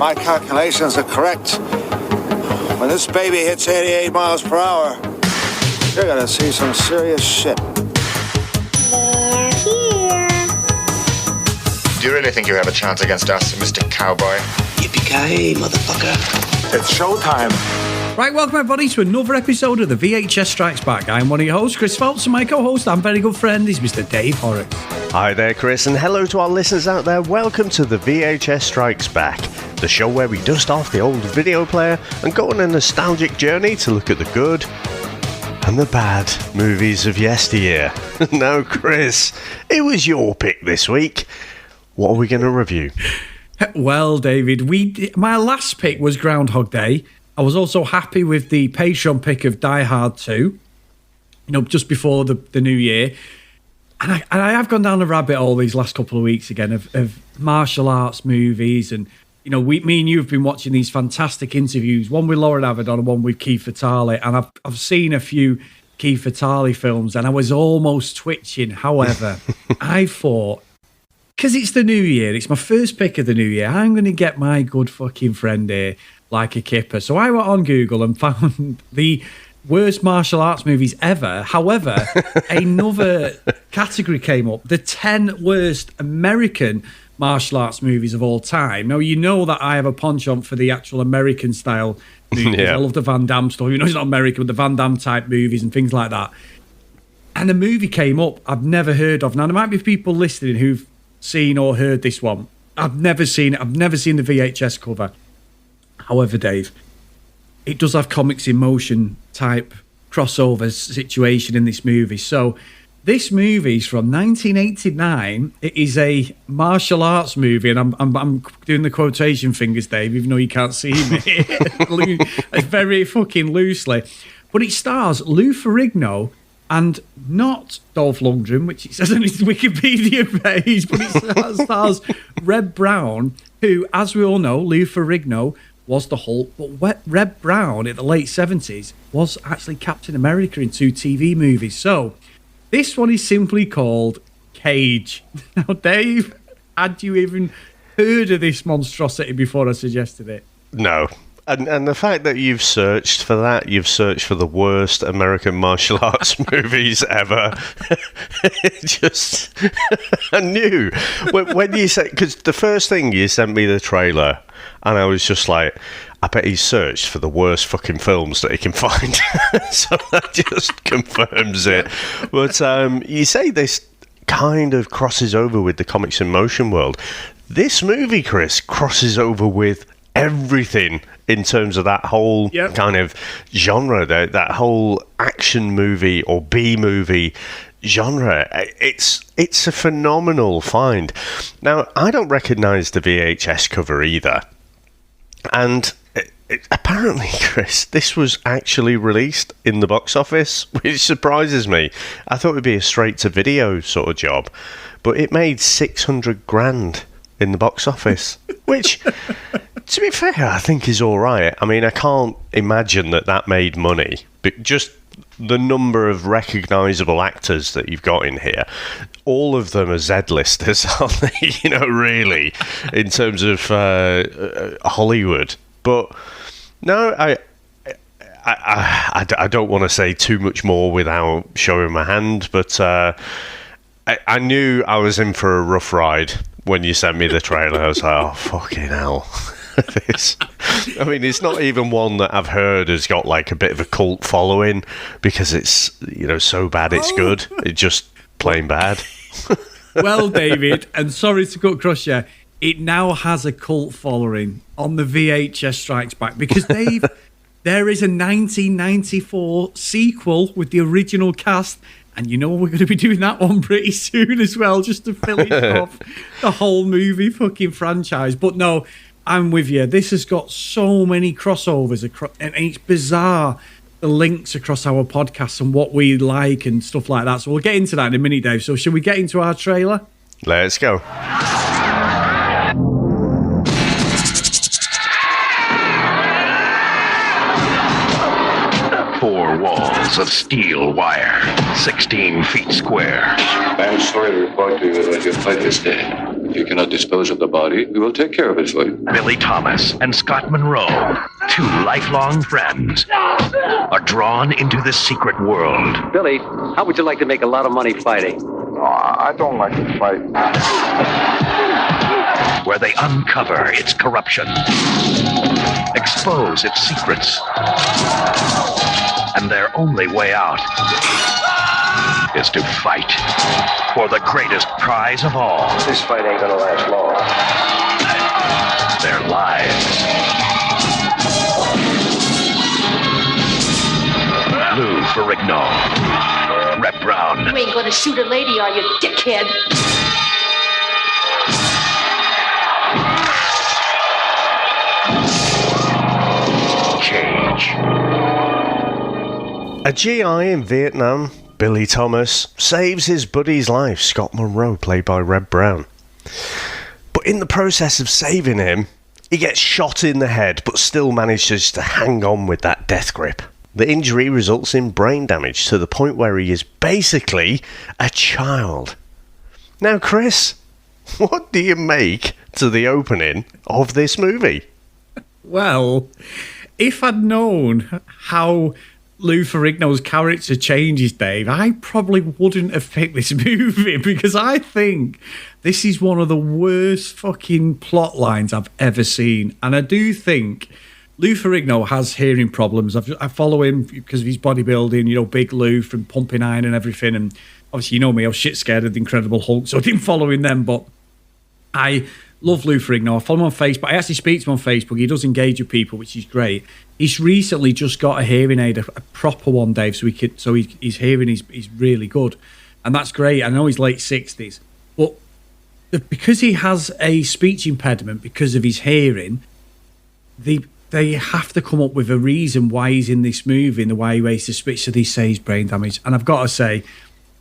my calculations are correct, when this baby hits 88 miles per hour, you're gonna see some serious shit. They're here. Do you really think you have a chance against us, Mr. Cowboy? Yippee-ki-yay, motherfucker. It's showtime. Right, welcome everybody to another episode of the VHS Strikes Back. I'm one of your hosts, Chris Phelps, and my co-host and very good friend is Mr. Dave Horrocks. Hi there, Chris, and hello to our listeners out there. Welcome to the VHS Strikes Back, the show where we dust off the old video player and go on a nostalgic journey to look at the good and the bad movies of yesteryear. Now, Chris, it was your pick this week. What are we going to review? Well, David, my last pick was Groundhog Day. I was also happy with the Patreon pick of Die Hard 2, just before the new year. And I have gone down a rabbit hole these last couple of weeks again of martial arts movies. And, me and you have been watching these fantastic interviews, one with Lauren Avedon and one with Keith Vitale. And I've seen a few Keith Vitale films and I was almost twitching. However, I thought, because it's the new year, it's my first pick of the new year, I'm going to get my good fucking friend here like a kipper. So I went on Google and found the worst martial arts movies ever. However, another category came up, the 10 worst American martial arts movies of all time. Now, you know that I have a penchant for the actual American style movies. Yeah. I love the Van Damme stuff. It's not American, but the Van Damme type movies and things like that. And a movie came up I've never heard of. Now, there might be people listening who've seen or heard this one. I've never seen it. I've never seen the VHS cover. However, Dave, it does have comics in motion type crossover situation in this movie. So this movie's from 1989. It is a martial arts movie, and I'm doing the quotation fingers, Dave, even though you can't see me. It's very fucking loosely. But it stars Lou Ferrigno and not Dolph Lundgren, which it says on his Wikipedia page, but it stars Reb Brown, who, as we all know, Lou Ferrigno was the Hulk, but Reb Brown in the late 70s was actually Captain America in 2 TV movies. So this one is simply called Cage. Now, Dave, had you even heard of this monstrosity before I suggested it? No. And the fact that you've searched for that, you've searched for the worst American martial arts movies ever. I knew. When you said, because the first thing you sent me the trailer, and I was just like, I bet he searched for the worst fucking films that he can find. So that just confirms it. But you say this kind of crosses over with the comics in motion world. This movie, Chris, crosses over with everything in terms of that whole kind of genre, that whole action movie or B-movie genre. It's a phenomenal find. Now, I don't recognise the VHS cover either. And apparently, Chris, this was actually released in the box office, which surprises me. I thought it would be a straight-to-video sort of job. But it made $600,000 in the box office, which, to be fair, I think is all right. I mean, I can't imagine that made money, but just the number of recognisable actors that you've got in here, all of them are Z-listers, aren't they? Really, in terms of Hollywood. But no, I don't want to say too much more without showing my hand, but I knew I was in for a rough ride when you sent me the trailer. I was like, oh, fucking hell. It's not even one that I've heard has got like a bit of a cult following because it's, so bad it's good. It's just plain bad. Well, David, and sorry to cut across you, it now has a cult following on the VHS Strikes Back because, Dave, there is a 1994 sequel with the original cast. And we're going to be doing that one pretty soon as well, just to finish off the whole movie fucking franchise. But no, I'm with you. This has got so many crossovers, and it's bizarre, the links across our podcasts and what we like and stuff like that. So we'll get into that in a minute, Dave. So should we get into our trailer? Let's go. 4 walls of steel wire, 16 feet square. I am sorry to report to you that your fight is dead. If you cannot dispose of the body, we will take care of it for you. Billy Thomas and Scott Monroe, 2 lifelong friends, are drawn into the secret world. Billy, how would you like to make a lot of money fighting? I don't like to fight. Where they uncover its corruption, expose its secrets, and their only way out is to fight for the greatest prize of all. This fight ain't gonna last long. Their lives. Lou Ferrigno, Rep Brown. You ain't gonna shoot a lady, are you, dickhead? Cage. A GI in Vietnam, Billy Thomas, saves his buddy's life, Scott Monroe, played by Reb Brown. But in the process of saving him, he gets shot in the head, but still manages to hang on with that death grip. The injury results in brain damage to the point where he is basically a child. Now, Chris, what do you make to the opening of this movie? Well, if I'd known how Lou Ferrigno's character changes, Dave, I probably wouldn't have picked this movie, because I think this is one of the worst fucking plot lines I've ever seen. And I do think Lou Ferrigno has hearing problems. I follow him because of his bodybuilding, you know, Big Lou from Pumping Iron and everything. And obviously, you know me, I was shit scared of the Incredible Hulk, so I didn't follow him then. But I love Lou Ferrigno. I follow him on Facebook. I actually speak to him on Facebook. He does engage with people, which is great. He's recently just got a hearing aid, a proper one, Dave. So his hearing is really good, and that's great. I know he's late 60s, but because he has a speech impediment because of his hearing, they have to come up with a reason why he's in this movie and the way he wastes his speech. So they say he's brain damaged, and I've got to say,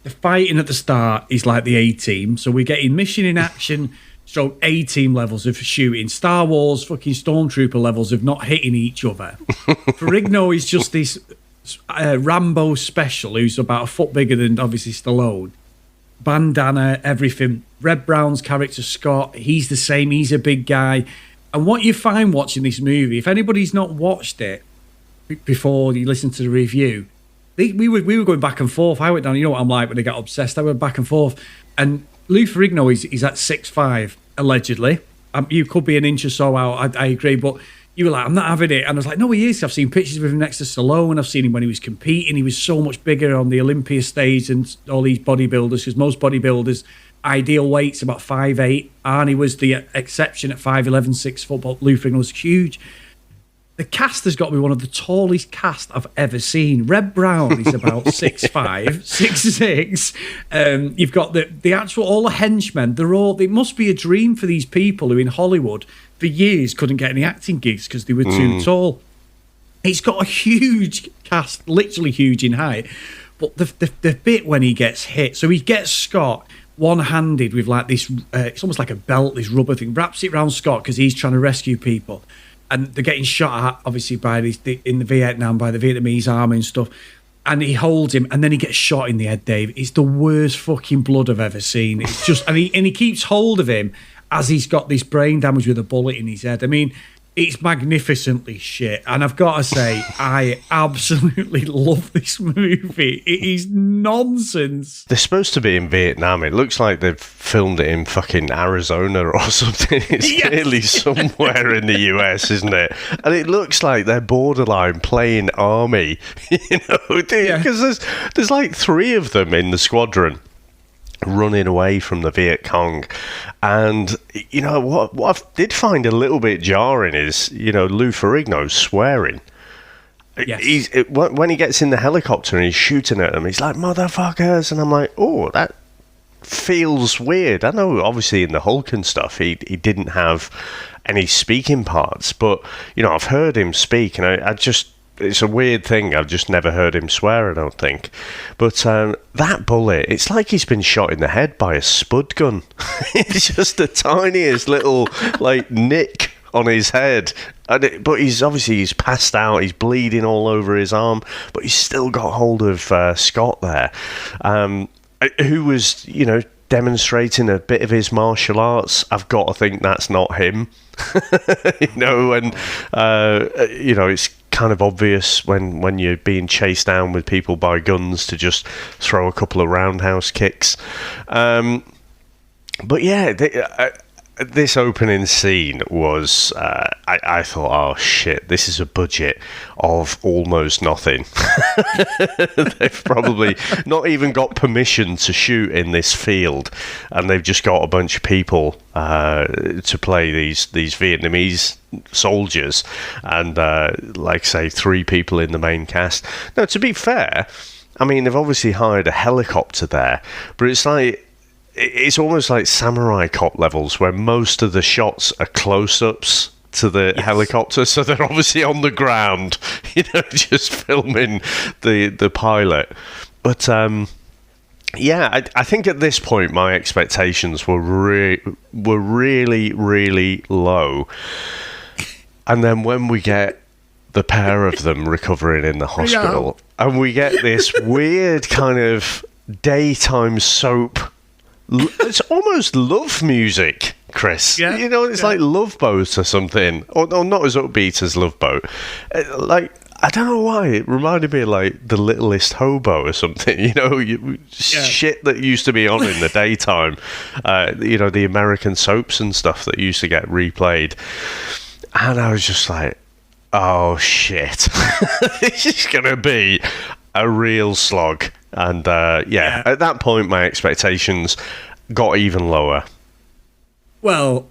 the fighting at the start is like the A-Team. So we're getting mission in action. So A-Team levels of shooting, Star Wars fucking Stormtrooper levels of not hitting each other. Ferrigno is just this Rambo special who's about a foot bigger than obviously Stallone. Bandana, everything. Red Brown's character Scott, he's the same. He's a big guy. And what you find watching this movie, if anybody's not watched it before you listen to the review, we were going back and forth. I went down, you know what I'm like when I get obsessed. I went back and forth, and Lou Ferrigno is at 6'5", allegedly. You could be an inch or so out, I agree, but you were like, I'm not having it. And I was like, no, he is. I've seen pictures of him next to Stallone. I've seen him when he was competing. He was so much bigger on the Olympia stage and all these bodybuilders, because most bodybuilders, ideal weight's about 5'8". Arnie was the exception at 5'11", 6 foot, but Lou Ferrigno was huge. The cast has got to be one of the tallest cast I've ever seen. Reb Brown is about 6'5", 6'6". You've got the actual, all the henchmen, it must be a dream for these people who in Hollywood for years couldn't get any acting gigs because they were too tall. It's got a huge cast, literally huge in height. But the bit when he gets hit, so he gets Scott one-handed with like this, it's almost like a belt, this rubber thing, wraps it around Scott because he's trying to rescue people. And they're getting shot at, obviously, in the Vietnam by the Vietnamese army and stuff. And he holds him, and then he gets shot in the head, Dave. It's the worst fucking blood I've ever seen. It's just, and he keeps hold of him as he's got this brain damage with a bullet in his head. I mean, it's magnificently shit. And I've got to say, I absolutely love this movie. It is nonsense. They're supposed to be in Vietnam. It looks like they've filmed it in fucking Arizona or something. It's clearly somewhere in the US, isn't it? And it looks like they're borderline playing army, you know, because there's like 3 of them in the squadron running away from the Viet Cong. And, you know, what I did find a little bit jarring is, you know, Lou Ferrigno swearing. Yes. When he gets in the helicopter and he's shooting at them, he's like, motherfuckers. And I'm like, oh, that feels weird. I know, obviously, in the Hulk and stuff, he didn't have any speaking parts. But, you know, I've heard him speak, and I just... It's a weird thing. I've just never heard him swear, I don't think. But that bullet, it's like he's been shot in the head by a spud gun. It's just the tiniest little, like, nick on his head. But he's passed out. He's bleeding all over his arm, but he's still got hold of Scott there, who was, demonstrating a bit of his martial arts. I've got to think that's not him. And it's kind of obvious when you're being chased down with people by guns to just throw a couple of roundhouse kicks. But yeah, this opening scene was, I thought, oh shit, this is a budget of almost nothing. They've probably not even got permission to shoot in this field, and they've just got a bunch of people to play these Vietnamese soldiers, and like say 3 people in the main cast. Now, to be fair, I mean, they've obviously hired a helicopter there, but it's almost like Samurai Cop levels, where most of the shots are close-ups to the helicopter, so they're obviously on the ground, just filming the pilot. But I think at this point my expectations were really, really low. And then when we get the pair of them recovering in the hospital, and we get this weird kind of daytime soap. It's almost love music, Chris. Yeah, it's like Love Boat or something. Or not as upbeat as Love Boat. I don't know why. It reminded me of like The Littlest Hobo or something. Shit that used to be on in the daytime. The American soaps and stuff that used to get replayed. And I was just like, oh shit. This is going to be a real slog. And at that point, my expectations got even lower. Well,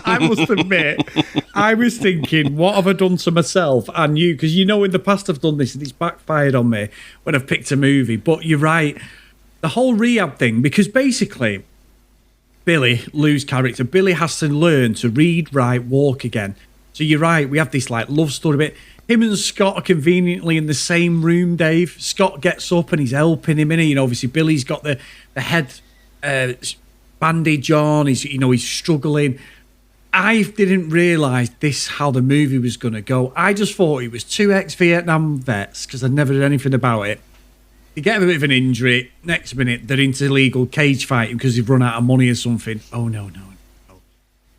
I must admit, I was thinking, what have I done to myself and you? Because in the past I've done this and it's backfired on me when I've picked a movie. But you're right, the whole rehab thing, because basically, Billy, Lou's character, Billy has to learn to read, write, walk again. So you're right, we have this like love story bit. Him and Scott are conveniently in the same room, Dave. Scott gets up and he's helping him, innit? Obviously Billy's got the head bandage on. He's struggling. I didn't realise how the movie was going to go. I just thought it was 2 ex-Vietnam vets, because I'd never done anything about it. They get a bit of an injury. Next minute, they're into illegal cage fighting because they've run out of money or something. Oh, no.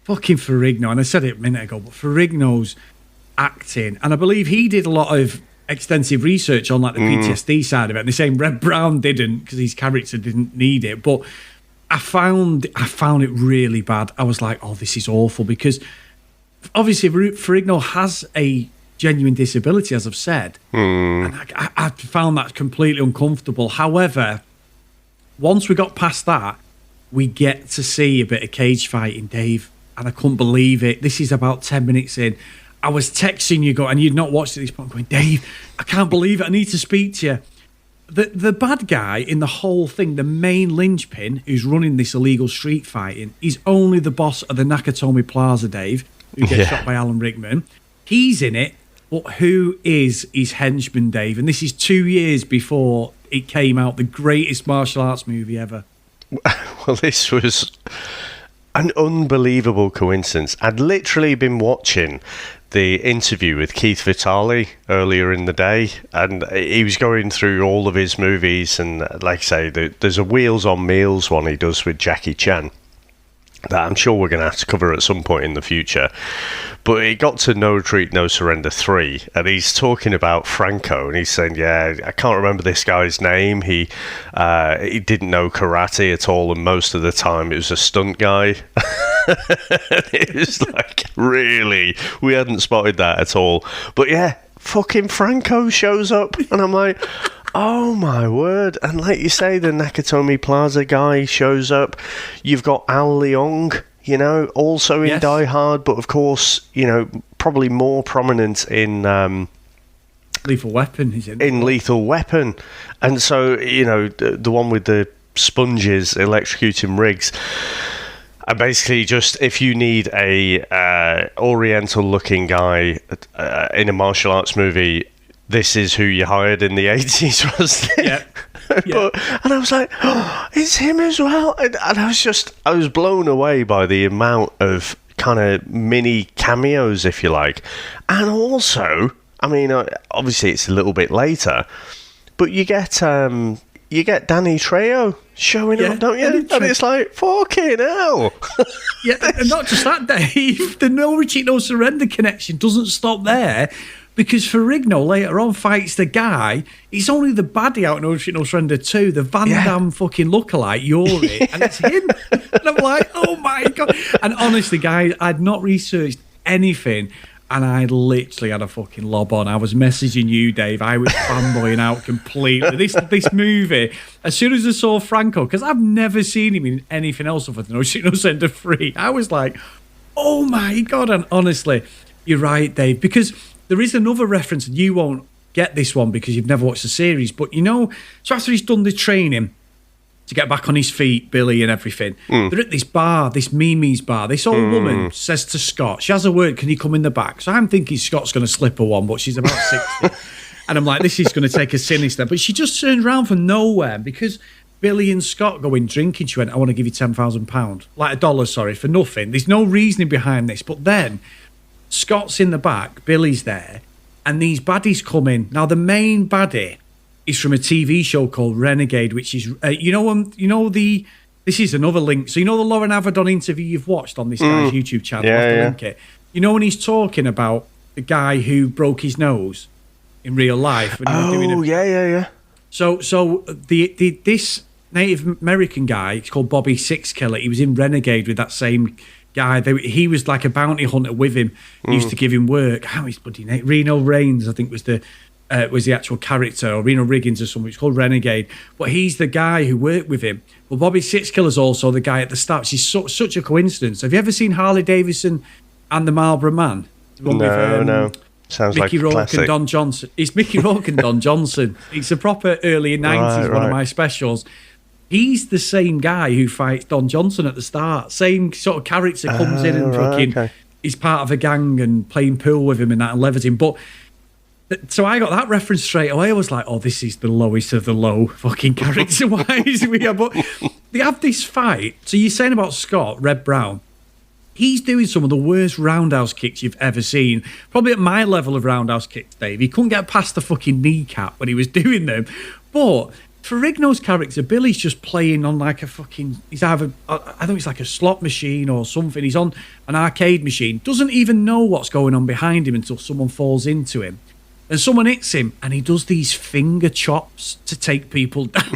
Fucking Ferrigno. And I said it a minute ago, but Ferrigno's acting, and I believe he did a lot of extensive research on like the PTSD side of it, and they're saying Red Brown didn't, because his character didn't need it. But I found it really bad. I was like, oh, this is awful, because obviously Ferrigno has a genuine disability, as I've said, and I found that completely uncomfortable. However, once we got past that, we get to see a bit of cage fighting, Dave, and I couldn't believe it. This is about 10 minutes in. I was texting you, and you'd not watched at this point, going, Dave, I can't believe it. I need to speak to you. The bad guy in the whole thing, the main linchpin who's running this illegal street fighting, is only the boss of the Nakatomi Plaza, Dave, who gets shot by Alan Rickman. He's in it, but who is his henchman, Dave? And this is 2 years before it came out, the greatest martial arts movie ever. Well, this was an unbelievable coincidence. I'd literally been watching the interview with Keith Vitale earlier in the day, and he was going through all of his movies, and like I say, there's a Wheels on Meals one he does with Jackie Chan that I'm sure we're going to have to cover at some point in the future. But he got to No Retreat, No Surrender 3, and he's talking about Franco, and he's saying, yeah, I can't remember this guy's name. He didn't know karate at all, and most of the time it was a stunt guy. It was like, really? We hadn't spotted that at all. But yeah, fucking Franco shows up, and I'm like, oh my word. And like you say, the Nakatomi Plaza guy shows up. You've got Al Leong, also in Die Hard, but of course, probably more prominent in Lethal Weapon. He's in Lethal Weapon. And so, the one with the sponges electrocuting Riggs. And basically, just if you need a Oriental-looking guy in a martial arts movie, this is who you hired in the 80s, wasn't it? Yeah. And I was like, oh, it's him as well. And I was blown away by the amount of kind of mini cameos, if you like. And also, I mean, obviously it's a little bit later, but you get Danny Trejo showing up, don't you? And it's like, fucking hell. Yeah, and not just that, Dave. The No Retreat, No Surrender connection doesn't stop there, because Ferrigno later on fights the guy. It's only the baddie out in No Retreat, No Surrender 2, the Van Damme fucking lookalike, Yuri, and it's him. And I'm like, oh my God. And honestly, guys, I'd not researched anything, and I literally had a fucking lob on. I was messaging you, Dave. I was fanboying out completely. This movie, as soon as I saw Franco, because I've never seen him in anything else other than No Retreat, No Surrender 3, I was like, oh my God. And honestly, you're right, Dave, because there is another reference, and you won't get this one because you've never watched the series, but you know, so after he's done the training to get back on his feet, Billy and everything, they're at this bar, this Mimi's bar. This old woman says to Scott, she has a word, can you come in the back? So I'm thinking Scott's going to slip her one, but she's about 60. And I'm like, this is going to take a sinister. But she just turned around from nowhere because Billy and Scott go in drinking. She went, I want to give you £10,000. Like $1, sorry, for nothing. There's no reasoning behind this. But then Scott's in the back, Billy's there, and these baddies come in. Now, the main baddie is from a TV show called Renegade, which is, this is another link. So, you know the Lauren Avedon interview you've watched on this guy's YouTube channel? Yeah, I'll have to yeah. link it. You know when he's talking about the guy who broke his nose in real life? When he was doing yeah. So this Native American guy, it's called Bobby Sixkiller. He was in Renegade with that same guy. He was like a bounty hunter with him. He used to give him work. How is bloody name? Reno Reigns, I think, was the actual character, or Reno Riggins or something. It's called Renegade. But he's the guy who worked with him. Well, Bobby Sixkiller's also the guy at the start. She's such a coincidence. Have you ever seen Harley Davidson and the Marlboro Man? No. Sounds Mickey like Rourke classic. and Don Johnson. It's Mickey Rourke and Don Johnson. It's a proper early 90s, one of my specials. He's the same guy who fights Don Johnson at the start. Same sort of character comes in and fucking he's part of a gang and playing pool with him and that and leviting. But so I got that reference straight away. I was like, oh, this is the lowest of the low fucking character-wise. But they have this fight. So you're saying about Scott, Red Brown. He's doing some of the worst roundhouse kicks you've ever seen. Probably at my level of roundhouse kicks, Dave. He couldn't get past the fucking kneecap when he was doing them. But Ferrigno's character, Billy's just playing on like a fucking... He's either... I think it's like a slot machine or something. He's on an arcade machine. Doesn't even know what's going on behind him until someone falls into him. And someone hits him, and he does these finger chops to take people down.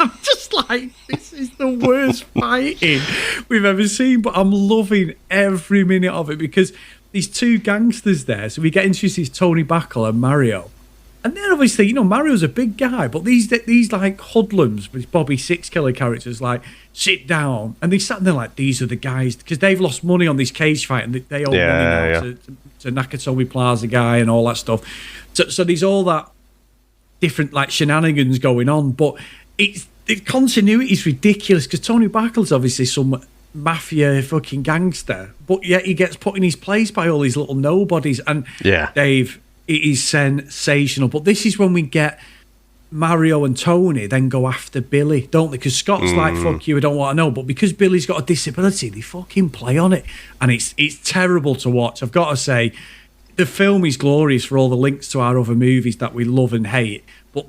I'm just like, this is the worst fighting we've ever seen. But I'm loving every minute of it because these two gangsters there. So we get introduced to Tony Backle and Mario. And then obviously, you know, Mario's a big guy, but these like hoodlums with Bobby Sixkiller characters, like, sit down. And they sat there like, these are the guys, because they've lost money on this cage fight and they owe money now to Nakatomi Plaza guy and all that stuff. So there's all that different like shenanigans going on, but the continuity is ridiculous because Tony Backle's obviously some mafia fucking gangster, but yet he gets put in his place by all these little nobodies. And Dave, it is sensational. But this is when we get Mario and Tony then go after Billy, don't they? Because Scott's like, fuck you, I don't want to know. But because Billy's got a disability, they fucking play on it. And it's terrible to watch. I've got to say, the film is glorious for all the links to our other movies that we love and hate. But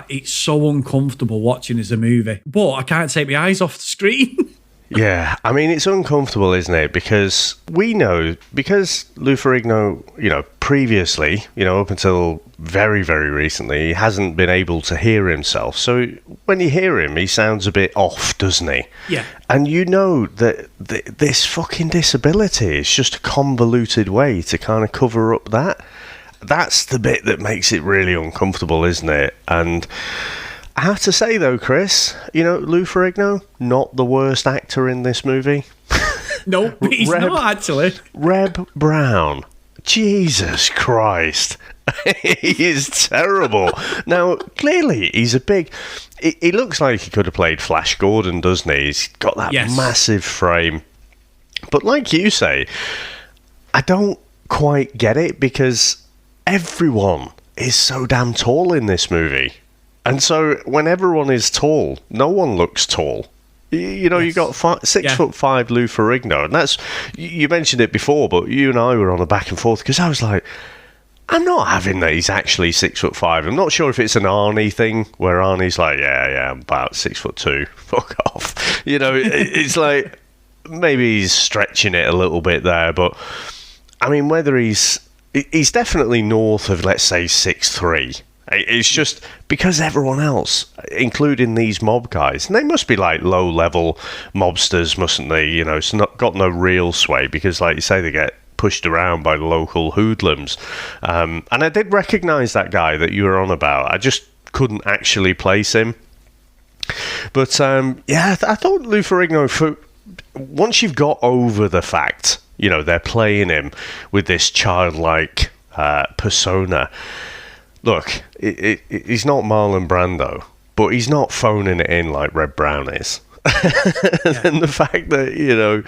it's so uncomfortable watching as a movie. But I can't take my eyes off the screen. Yeah, I mean, it's uncomfortable, isn't it? Because we know, because Lou Ferrigno, you know, previously, you know, up until very, very recently, he hasn't been able to hear himself. So when you hear him, he sounds a bit off, doesn't he? Yeah. And you know that this fucking disability is just a convoluted way to kind of cover up that. That's the bit that makes it really uncomfortable, isn't it? And I have to say, though, Chris, you know, Lou Ferrigno, not the worst actor in this movie. No, he's not, actually. Reb Brown. Jesus Christ. He is terrible. Now, clearly, he's a big... He looks like he could have played Flash Gordon, doesn't he? He's got that massive frame. But like you say, I don't quite get it because everyone is so damn tall in this movie. And so when everyone is tall, no one looks tall. You know, you got 6'5" Lou Ferrigno, and that's, you mentioned it before, but you and I were on a back and forth because I was like, I'm not having that he's actually 6'5". I'm not sure if it's an Arnie thing where Arnie's like, yeah, I'm about 6'2". Fuck off. You know, it's like maybe he's stretching it a little bit there, but I mean, whether he's definitely north of, let's say, 6'3". It's just because everyone else, including these mob guys, and they must be like low-level mobsters, mustn't they? You know, it's not got no real sway because, like you say, they get pushed around by the local hoodlums. And I did recognise that guy that you were on about. I just couldn't actually place him. But I thought Lou Ferrigno, once you've got over the fact, you know, they're playing him with this childlike persona. Look, he's not Marlon Brando, but he's not phoning it in like Red Brown is. And the fact that, you know,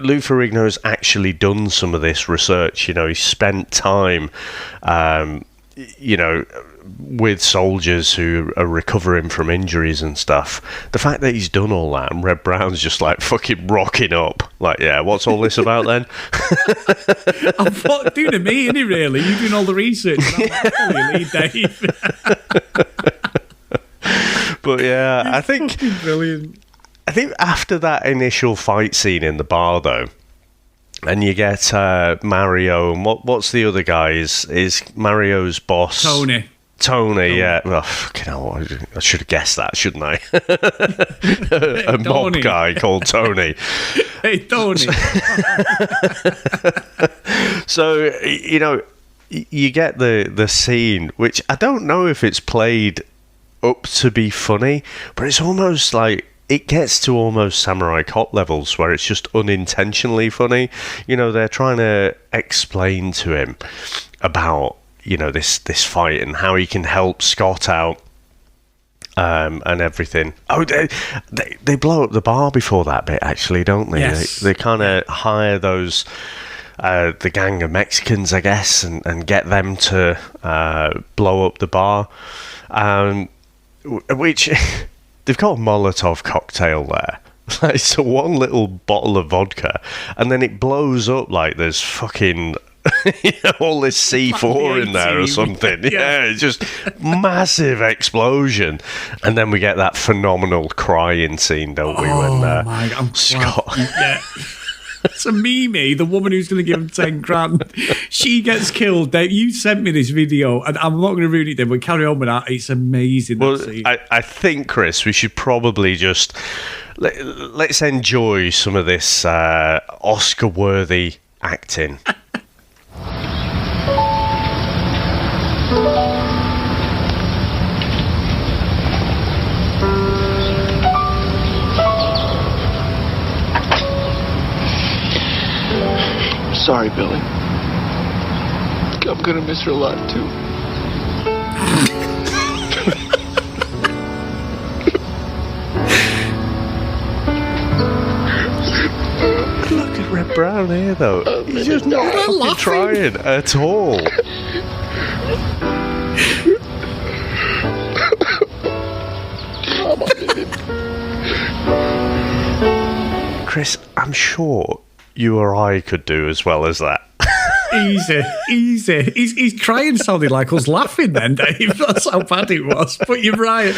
Lou Ferrigno's actually done some of this research, you know, he's spent time, you know, with soldiers who are recovering from injuries and stuff. The fact that he's done all that and Red Brown's just like fucking rocking up. Like, yeah, what's all this about then? I'm doing to me, innit, really? You're doing all the research. And I'm lead, Dave. But yeah, I think brilliant. I think after that initial fight scene in the bar, though, and you get Mario, and what's the other guy? Is Mario's boss Tony, yeah. Well, fucking hell, I should have guessed that, shouldn't I? A mob guy called Tony. Hey, Tony. So, you know, you get the scene, which I don't know if it's played up to be funny, but it's almost like it gets to almost Samurai Cop levels where it's just unintentionally funny. You know, they're trying to explain to him about, you know, this fight and how he can help Scott out and everything. Oh, they blow up the bar before that bit, actually, don't they? Yes. They kind of hire those the gang of Mexicans, I guess, and get them to blow up the bar, which they've got a Molotov cocktail there. It's one little bottle of vodka, and then it blows up like there's fucking all this C4 in there or something. Yeah, it's just massive explosion. And then we get that phenomenal crying scene, don't we? When my God, Scott... Yeah. So Mimi, the woman who's going to give him 10 grand, she gets killed. Dave, you sent me this video, and I'm not going to ruin it, but carry on with that. It's amazing. Well, that scene. I think, Chris, we should probably just let's enjoy some of this Oscar-worthy acting. Sorry, Billy. I'm gonna miss her a lot, too. Look at Red Brown here, though. He's just not fucking trying at all. Chris, I'm sure you or I could do as well as that. Easy. He's crying sounding like us laughing then, Dave. That's how bad it was. But you're right.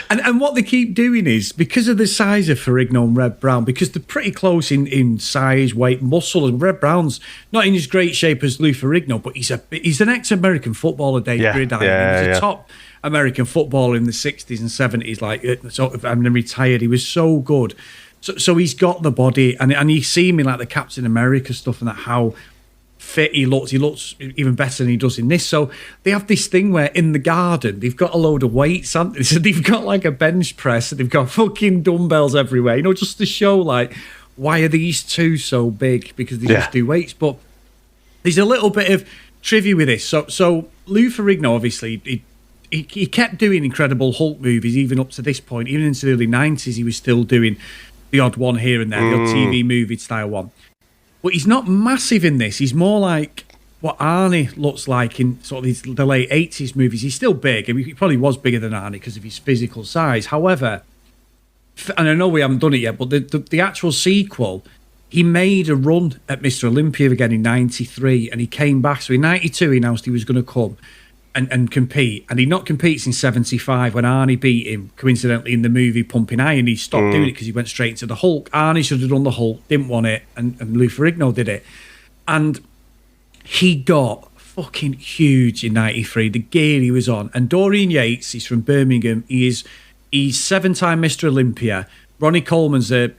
And what they keep doing is, because of the size of Ferrigno and Red Brown, because they're pretty close in size, weight, muscle, and Red Brown's not in as great shape as Lou Ferrigno, but he's an ex-American footballer, Dave Gridiron. He was a top American footballer in the 60s and 70s, like sort of, and then retired. He was so good. So he's got the body, and you see him in like the Captain America stuff and that, how fit he looks. He looks even better than he does in this. So they have this thing where in the garden they've got a load of weights, haven't they? So they've got like a bench press and they've got fucking dumbbells everywhere, you know, just to show like, why are these two so big? Because they just do weights. But there's a little bit of trivia with this. So Lou Ferrigno, obviously, he kept doing Incredible Hulk movies even up to this point. Even into the early 90s, he was still doing the odd one here and there, the odd TV movie style one. But he's not massive in this. He's more like what Arnie looks like in sort of the late 80s movies. He's still big. I mean, he probably was bigger than Arnie because of his physical size. However, and I know we haven't done it yet, but the actual sequel, he made a run at Mr. Olympia again in 93, and he came back. So in 92, he announced he was going to come and compete. And he not competes in 75 when Arnie beat him, coincidentally, in the movie Pumping Iron. He stopped doing it because he went straight into the Hulk. Arnie should have done the Hulk, didn't want it, and Lou Ferrigno did it. And he got fucking huge in 93, the gear he was on. And Dorian Yates, he's from Birmingham. He's 7-time Mr. Olympia. Ronnie Coleman's a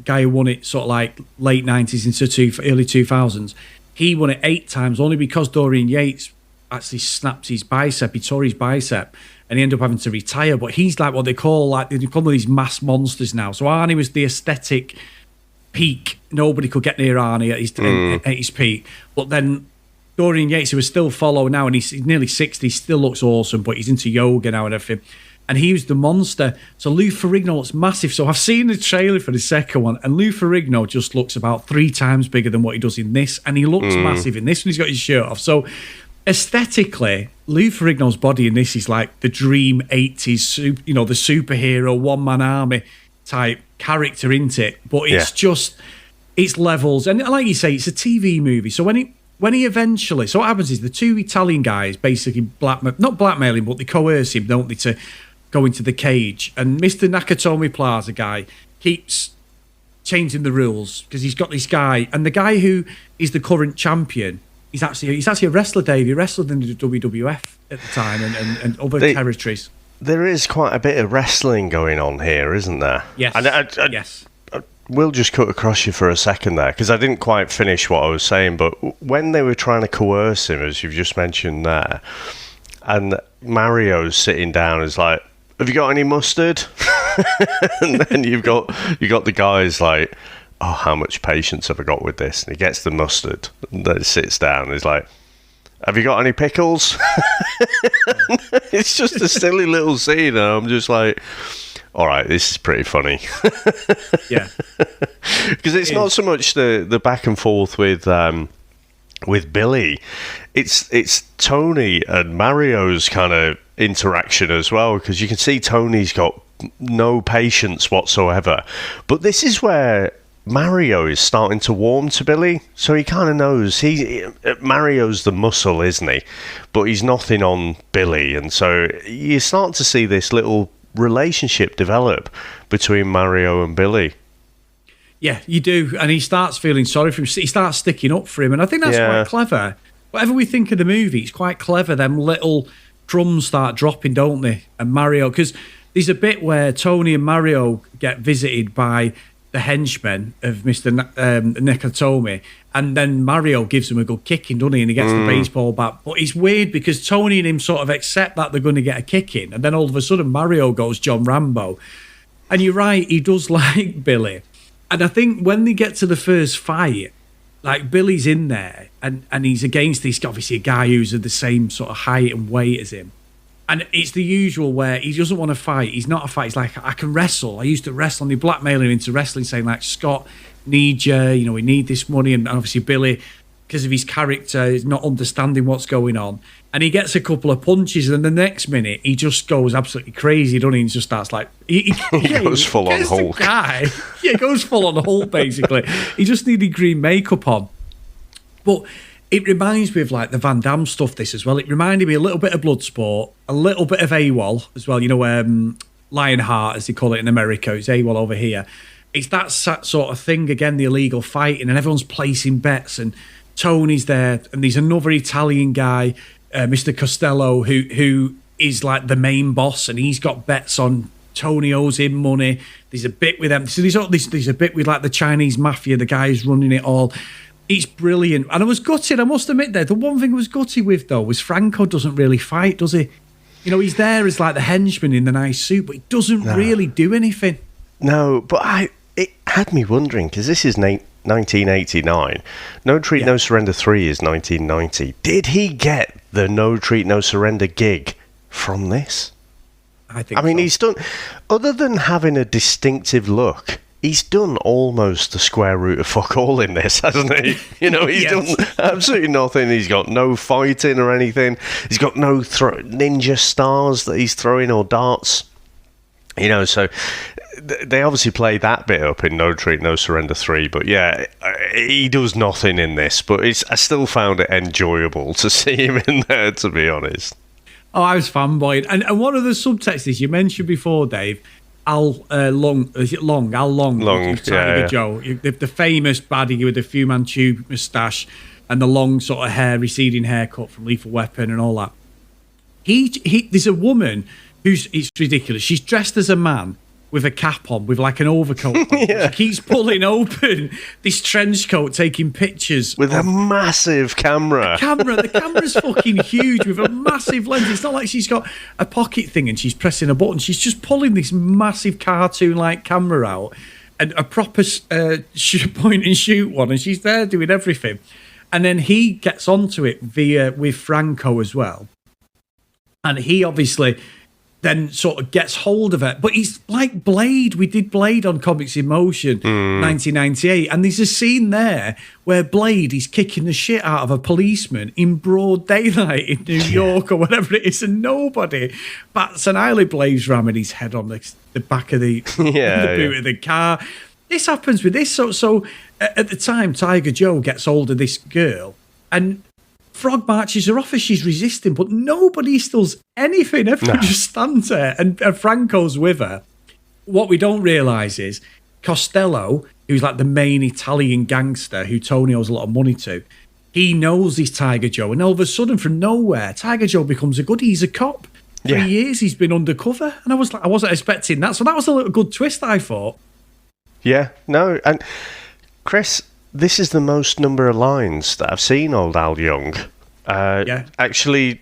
guy who won it sort of like late 90s into early 2000s. He won it 8 times only because Dorian Yates actually snapped his bicep. He tore his bicep and he ended up having to retire. But he's like what they call these mass monsters now. So Arnie was the aesthetic peak. Nobody could get near Arnie at his peak. But then Dorian Yates, who is still following now, and he's nearly 60, still looks awesome, but he's into yoga now and everything. And he was the monster. So Lou Ferrigno looks massive. So I've seen the trailer for the second one, and Lou Ferrigno just looks about 3 times bigger than what he does in this, and he looks massive in this when he's got his shirt off. So aesthetically, Lou Ferrigno's body in this is like the dream 80s, the superhero, one-man army type character, isn't it? But it's just, it's levels. And like you say, it's a TV movie. So when he eventually, so what happens is the 2 Italian guys basically not blackmail him, but they coerce him, don't they, to go into the cage. And Mr. Nakatomi Plaza guy keeps changing the rules because he's got this guy, and the guy who is the current champion, he's actually a wrestler, Dave. He wrestled in the WWF at the time and other territories. There is quite a bit of wrestling going on here, isn't there? Yes. And yes. We'll just cut across you for a second there, because I didn't quite finish what I was saying, but when they were trying to coerce him, as you've just mentioned there, and Mario's sitting down, is like, have you got any mustard? And then you've got the guys like, oh, how much patience have I got with this? And he gets the mustard, and then sits down, and he's like, have you got any pickles? It's just a silly little scene, and I'm just like, all right, this is pretty funny. Yeah, because it's not so much the back and forth with Billy. It's Tony and Mario's kind of interaction as well, because you can see Tony's got no patience whatsoever. But this is where Mario is starting to warm to Billy, so he kind of knows Mario's the muscle, isn't he? But he's nothing on Billy, and so you start to see this little relationship develop between Mario and Billy. Yeah, you do, and he starts feeling sorry for him. He starts sticking up for him, and I think that's quite clever. Whatever we think of the movie, it's quite clever. Them little crumbs start dropping, don't they? And Mario, because there's a bit where Tony and Mario get visited by the henchmen of Mr. Nakatomi, and then Mario gives him a good kicking, doesn't he? And he gets the baseball bat. But it's weird because Tony and him sort of accept that they're going to get a kicking, and then all of a sudden Mario goes John Rambo. And you're right, he does like Billy. And I think when they get to the first fight, like Billy's in there, and he's against this, obviously, a guy who's of the same sort of height and weight as him. And it's the usual where he doesn't want to fight. He's not a fight. He's like, I can wrestle. I used to wrestle. And they blackmail him into wrestling, saying like, Scott, need you. We need this money. And obviously Billy, because of his character, is not understanding what's going on. And he gets a couple of punches. And then the next minute, he just goes absolutely crazy, doesn't he? And just starts like... He goes full on Hulk. He goes full on Hulk, basically. He just needed green makeup on. But... it reminds me of like the Van Damme stuff, this as well. It reminded me a little bit of Bloodsport, a little bit of AWOL as well. Lionheart, as they call it in America. It's AWOL over here. It's that sort of thing again, the illegal fighting, and everyone's placing bets. And Tony's there, and there's another Italian guy, Mr. Costello, who is like the main boss, and he's got bets on Tony owes him money. There's a bit with them. So there's a bit with like the Chinese mafia, the guy who's running it all. It's brilliant. And I was gutted, I must admit there. The one thing I was gutted with, though, was Franco doesn't really fight, does he? He's there as like the henchman in the nice suit, but he doesn't really do anything. No, but it had me wondering, because this is 1989. No Treat, No Surrender 3 is 1990. Did he get the No Treat, No Surrender gig from this? I mean, he's done... other than having a distinctive look... he's done almost the square root of fuck all in this, hasn't he? He's done absolutely nothing. He's got no fighting or anything. He's got no ninja stars that he's throwing or darts. So they obviously play that bit up in No Retreat, No Surrender 3, but yeah, he does nothing in this, but I still found it enjoyable to see him in there, to be honest. Oh, I was fanboying. And one of the subtexts is you mentioned before, Dave, Al Long, is it Long? Al Long, Tiger Joe, the famous baddie with the Fu Manchu moustache and the long sort of receding haircut from Lethal Weapon and all that. There's a woman it's ridiculous. She's dressed as a man with a cap on, with like an overcoat on. She keeps pulling open this trench coat, taking pictures. With a massive camera. The camera's fucking huge with a massive lens. It's not like she's got a pocket thing and she's pressing a button. She's just pulling this massive cartoon-like camera out and a proper point and shoot one, and she's there doing everything. And then he gets onto it with Franco as well. And he obviously then sort of gets hold of it. But he's like Blade. We did Blade on Comics in Motion, 1998. And there's a scene there where Blade is kicking the shit out of a policeman in broad daylight in New York or whatever it is. And nobody bats an eyelid. Blade's ramming his head on the back of the boot of the car. This happens with this. So at the time, Tiger Joe gets hold of this girl and Frog marches her off as she's resisting, but nobody does anything. Everyone just stands there, and Franco's with her. What we don't realise is Costello, who's like the main Italian gangster who Tony owes a lot of money to, he knows this Tiger Joe, and all of a sudden, from nowhere, Tiger Joe becomes a goodie. He's a cop. 3 years he's been undercover, and I wasn't expecting that. So that was a little good twist, I thought. Yeah, no, and Chris, this is the most number of lines that I've seen old Al Young actually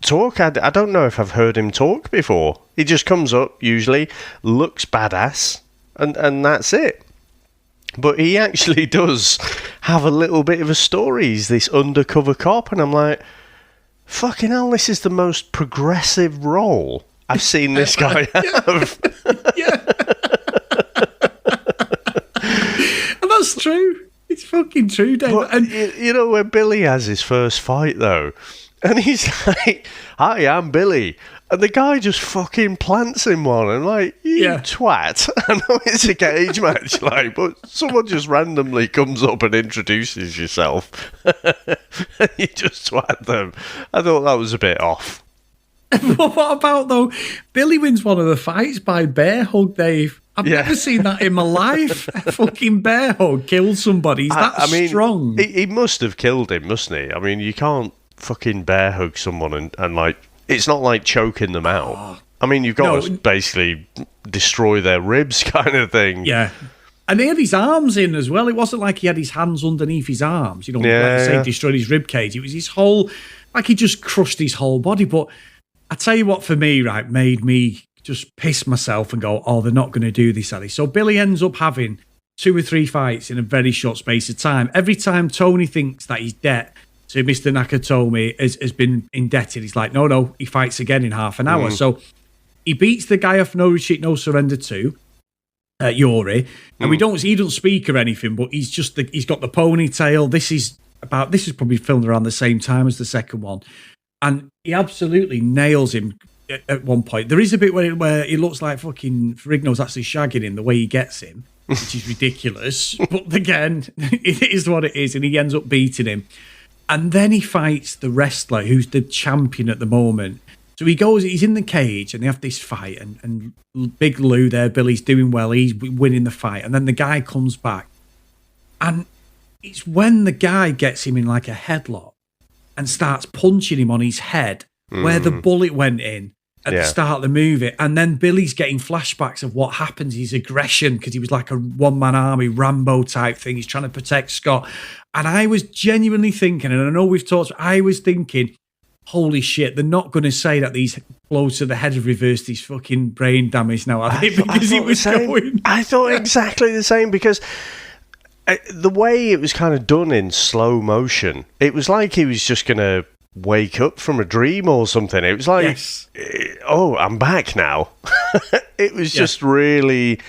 talk. I don't know if I've heard him talk before. He just comes up, usually, looks badass, and that's it. But he actually does have a little bit of a story. He's this undercover cop, and I'm like, fucking hell, this is the most progressive role I've seen this guy have. And that's true. It's fucking true, Dave. But, and you know, where Billy has his first fight, though, and he's like, hi, I'm Billy. And the guy just fucking plants him one. And like, you twat. I know it's a cage match, but someone just randomly comes up and introduces yourself. And you just twat them. I thought that was a bit off. What about, though, Billy wins one of the fights by bear hug, Dave. I've never seen that in my life. A fucking bear hug kills somebody. He's that strong. He must have killed him, mustn't he? I mean, you can't fucking bear hug someone and like, it's not like choking them out. I mean, you've got to basically destroy their ribs kind of thing. Yeah. And he had his arms in as well. It wasn't like he had his hands underneath his arms. You know, destroyed his rib cage. It was his whole, like he just crushed his whole body. But I tell you what, for me, right, made me just piss myself and go, oh, they're not going to do this, Ellie. So Billy ends up having 2 or 3 fights in a very short space of time. Every time Tony thinks that his debt to Mr. Nakatomi has been indebted, he's like, no, he fights again in half an hour. So he beats the guy off No Retreat, No Surrender 2, Yuri, and he doesn't speak or anything, but he's got the ponytail. This is probably filmed around the same time as the second one. And he absolutely nails him at one point. There is a bit where he looks like fucking Ferrigno's actually shagging him the way he gets him, which is ridiculous. But again, it is what it is, and he ends up beating him. And then he fights the wrestler who's the champion at the moment. So he's in the cage, and they have this fight, and Big Lou there, Billy's doing well, he's winning the fight. And then the guy comes back. And it's when the guy gets him in like a headlock and starts punching him on his head where the bullet went in at the start of the movie. And then Billy's getting flashbacks of what happened, his aggression, because he was like a one-man army, Rambo type thing. He's trying to protect Scott. And I was genuinely thinking, and I know we've talked, I was thinking, holy shit, they're not going to say that these blows to the head have reversed his fucking brain damage now, are they? Because he was going. I thought exactly the same, because the way it was kind of done in slow motion, it was like he was just going to wake up from a dream or something. It was like, oh, I'm back now. It was just really,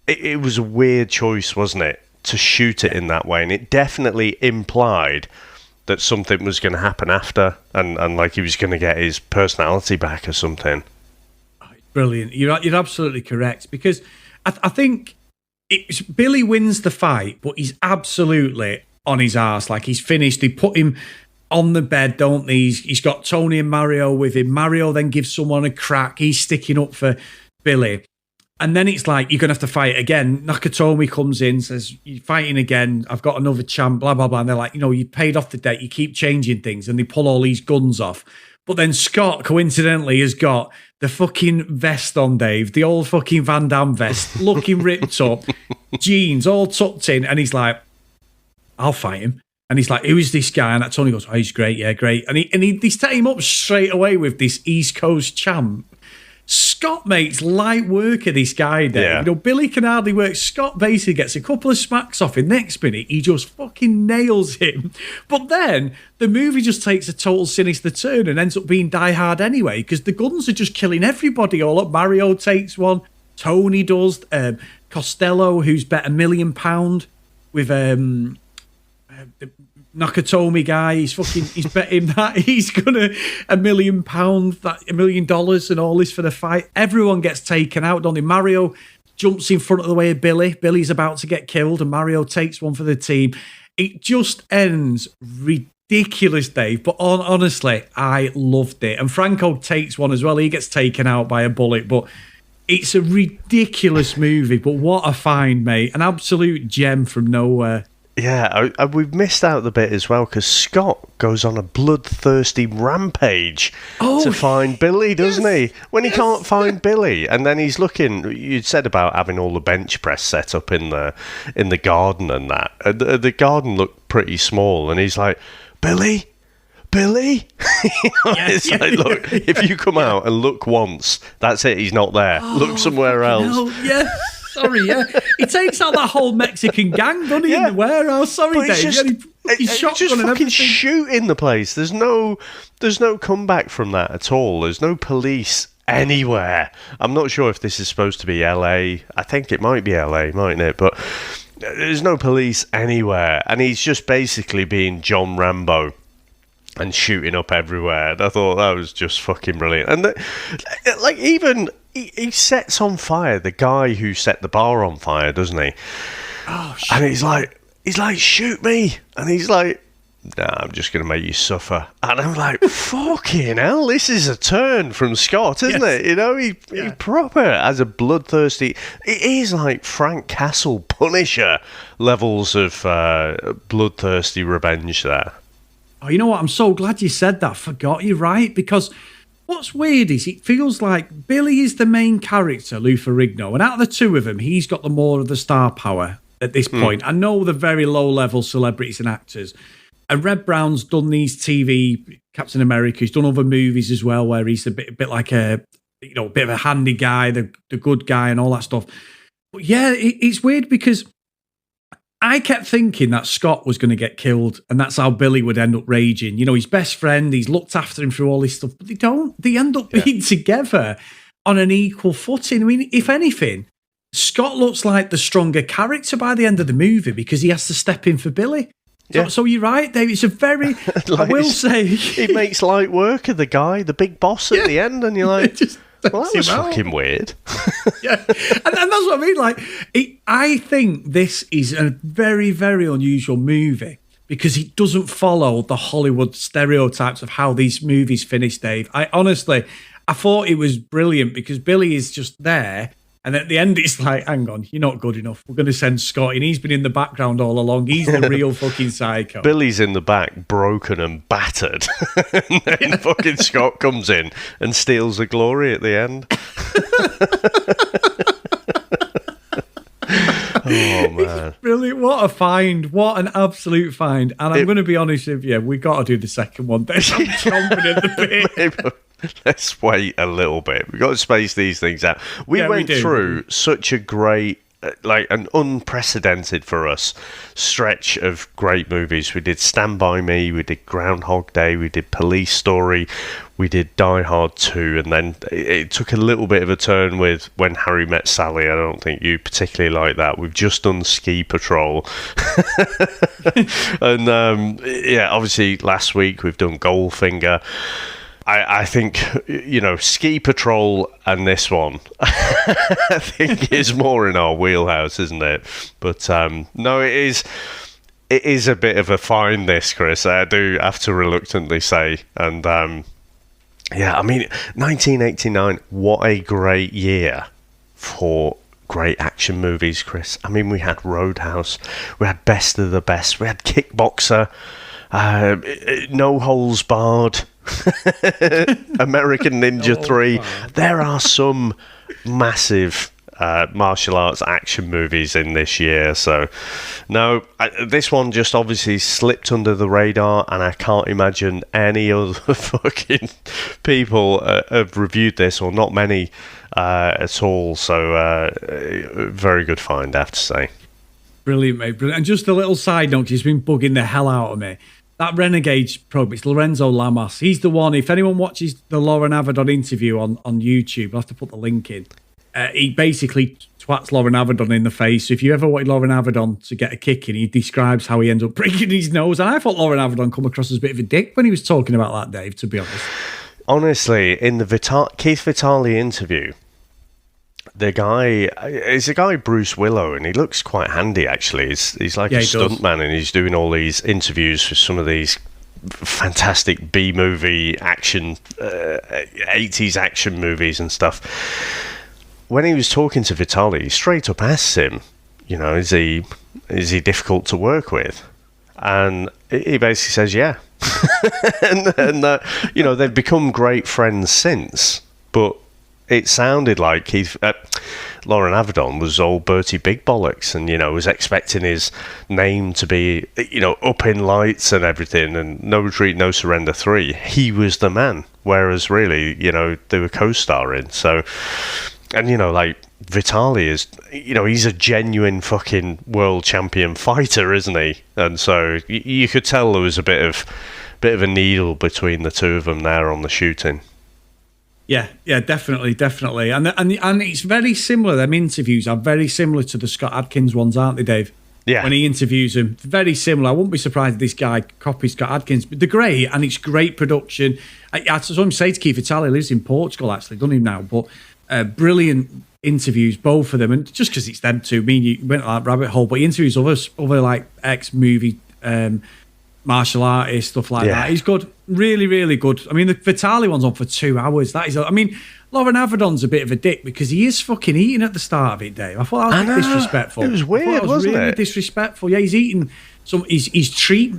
it was a weird choice, wasn't it, to shoot it in that way. And it definitely implied that something was going to happen after, and like he was going to get his personality back or something. Brilliant. You're absolutely correct, because I think Billy wins the fight, but he's absolutely on his arse. Like, he's finished. They put him on the bed, don't they? He's got Tony and Mario with him. Mario then gives someone a crack. He's sticking up for Billy. And then it's like, you're going to have to fight again. Nakatomi comes in, says, you're fighting again. I've got another champ, blah, blah, blah. And they're like, you paid off the debt. You keep changing things. And they pull all these guns off. But then Scott, coincidentally, has got the fucking vest on, Dave. The old fucking Van Damme vest, looking ripped up, jeans all tucked in. And he's like, I'll fight him. And he's like, who is this guy? And Tony goes, oh, he's great, yeah, great. And they set him up straight away with this East Coast champ. Scott makes light work of this guy there. Yeah. Billy can hardly work. Scott basically gets a couple of smacks off him. Next minute, he just fucking nails him. But then the movie just takes a total sinister turn and ends up being Die Hard anyway, because the guns are just killing everybody all up. Mario takes one. Tony does. Costello, who's bet $1 million with the Nakatomi guy, he's bet him that he's gonna £1 million, that $1 million and all this for the fight. Everyone gets taken out, don't they? Mario jumps in front of the way of Billy. Billy's about to get killed, and Mario takes one for the team. It just ends ridiculous, Dave. But honestly, I loved it. And Franco takes one as well. He gets taken out by a bullet, but it's a ridiculous movie. But what a find, mate! An absolute gem from nowhere. Yeah, we've missed out the bit as well, because Scott goes on a bloodthirsty rampage to find Billy, doesn't he? When he can't find Billy, and then he's looking. You'd said about having all the bench press set up in the garden and that. The garden looked pretty small, and he's like, Billy. It's like, look, if you come out and look once, that's it. He's not there. Look somewhere else. No, yeah. Sorry, yeah. He takes out that whole Mexican gang, doesn't he, in the warehouse? Sorry, but Dave. He's just fucking shooting the place. There's no comeback from that at all. There's no police anywhere. I'm not sure if this is supposed to be LA. I think it might be LA, mightn't it? But there's no police anywhere. And he's just basically being John Rambo and shooting up everywhere. And I thought that was just fucking brilliant. And even he sets on fire the guy who set the bar on fire, doesn't he? Oh shit. And he's like, shoot me. And he's like, nah, I'm just going to make you suffer. And I'm like, fucking hell, this is a turn from Scott, isn't it? He proper as a bloodthirsty. It is like Frank Castle Punisher levels of bloodthirsty revenge there. Oh, you know what? I'm so glad you said that. Forgot, you're right. Because what's weird is it feels like Billy is the main character, Lou Ferrigno, and out of the two of them, he's got the more of the star power at this point. I know they're very low-level celebrities and actors. And Red Brown's done these TV, Captain America. He's done other movies as well, where he's a bit like a bit of a handy guy, the good guy, and all that stuff. But yeah, it's weird because I kept thinking that Scott was going to get killed, and that's how Billy would end up raging. His best friend, he's looked after him through all this stuff, but they don't. They end up being together on an equal footing. I mean, if anything, Scott looks like the stronger character by the end of the movie because he has to step in for Billy. So you're right, Dave. It's a very, I will say... It makes light work of the guy, the big boss at the end, and you're like... Well, that was fucking weird. Yeah, and that's what I mean. Like, I think this is a very, very unusual movie because it doesn't follow the Hollywood stereotypes of how these movies finish, Dave. I thought it was brilliant because Billy is just there, and at the end it's like, hang on, you're not good enough. We're going to send Scott in. He's been in the background all along. He's the real fucking psycho. Billy's in the back, broken and battered. And then fucking Scott comes in and steals the glory at the end. Oh, man. It's brilliant. What a find. What an absolute find. And I'm going to be honest with you, we got to do the second one. I'm chomping at the bit. Let's wait a little bit. We've got to space these things out. We went through such a great, an unprecedented for us stretch of great movies. We did Stand By Me, we did Groundhog Day, we did Police Story, we did Die Hard 2, and then it took a little bit of a turn with When Harry Met Sally. I don't think you particularly like that. We've just done Ski Patrol. And obviously last week we've done Goldfinger. I think, Ski Patrol and this one, I think is more in our wheelhouse, isn't it? But no, it is a bit of a find, this, Chris. I do have to reluctantly say. And 1989, what a great year for great action movies, Chris. I mean, we had Roadhouse, we had Best of the Best, we had Kickboxer, No Holds Barred, American Ninja 3. There are some massive martial arts action movies in this year. So, no, this one just obviously slipped under the radar, and I can't imagine any other fucking people have reviewed this, or not many at all. So, very good find, I have to say. Brilliant, mate. Brilliant. And just a little side note, 'cause he's been bugging the hell out of me. That Renegades probe, it's Lorenzo Lamas. He's the one, if anyone watches the Lauren Avedon interview on YouTube, I'll have to put the link in. He basically twats Lauren Avedon in the face. So if you ever wanted Lauren Avedon to get a kick in, he describes how he ends up breaking his nose. And I thought Lauren Avedon come across as a bit of a dick when he was talking about that, Dave, to be honest. Honestly, in the Keith Vitale interview, the guy is a guy, Bruce Willow, and he looks quite handy, actually. He's like a stuntman, and he's doing all these interviews for some of these fantastic B-movie action, 80s action movies and stuff. When he was talking to Vitale, he straight up asked him, is he difficult to work with? And he basically says, yeah. and they've become great friends since, but it sounded like Lauren Avedon was old Bertie Big Bollocks, and was expecting his name to be up in lights and everything, and No Retreat, No Surrender 3. He was the man, whereas really they were co-starring. So, and Vitale is he's a genuine fucking world champion fighter, isn't he? And so you could tell there was a bit of a needle between the two of them there on the shooting. Yeah, definitely. And it's very similar. Them interviews are very similar to the Scott Adkins ones, aren't they, Dave? Yeah. When he interviews him, very similar. I wouldn't be surprised if this guy copies Scott Adkins. But they're great, and it's great production. I saw him say to Keith Vitale, lives in Portugal, actually, doesn't he now? But brilliant interviews, both of them. And just because it's them two, me and you went like rabbit hole, but he interviews other like ex-movie martial artists, stuff like that. He's good. Really, really good. I mean, the Vitale one's on for 2 hours. Lauren Avedon's a bit of a dick because he is fucking eating at the start of it, Dave. I thought that was disrespectful. It was weird, wasn't really it? Disrespectful. Yeah, he's eating his treat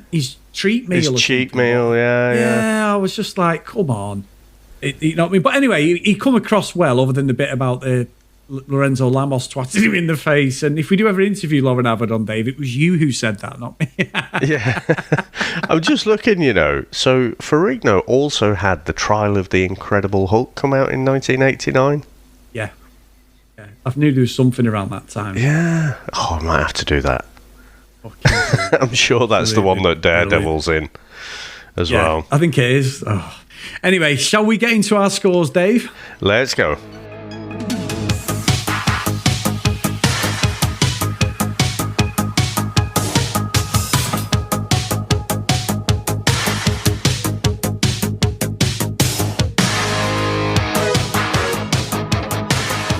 meal. His cheat meal, yeah. Yeah, I was just like, come on. You know what I mean? But anyway, he come across well, other than the bit about the Lorenzo Lamas twatting him in the face. And if we do ever interview Lauren Avedon, Dave, it was you who said that, not me. Yeah. I'm just looking, so Ferrigno also had The Trial of the Incredible Hulk come out in 1989. Yeah. I knew there was something around that time. Yeah. Oh, I might have to do that. I'm sure that's the one that Daredevil's in as well. I think it is. Oh. Anyway, shall we get into our scores, Dave? Let's go.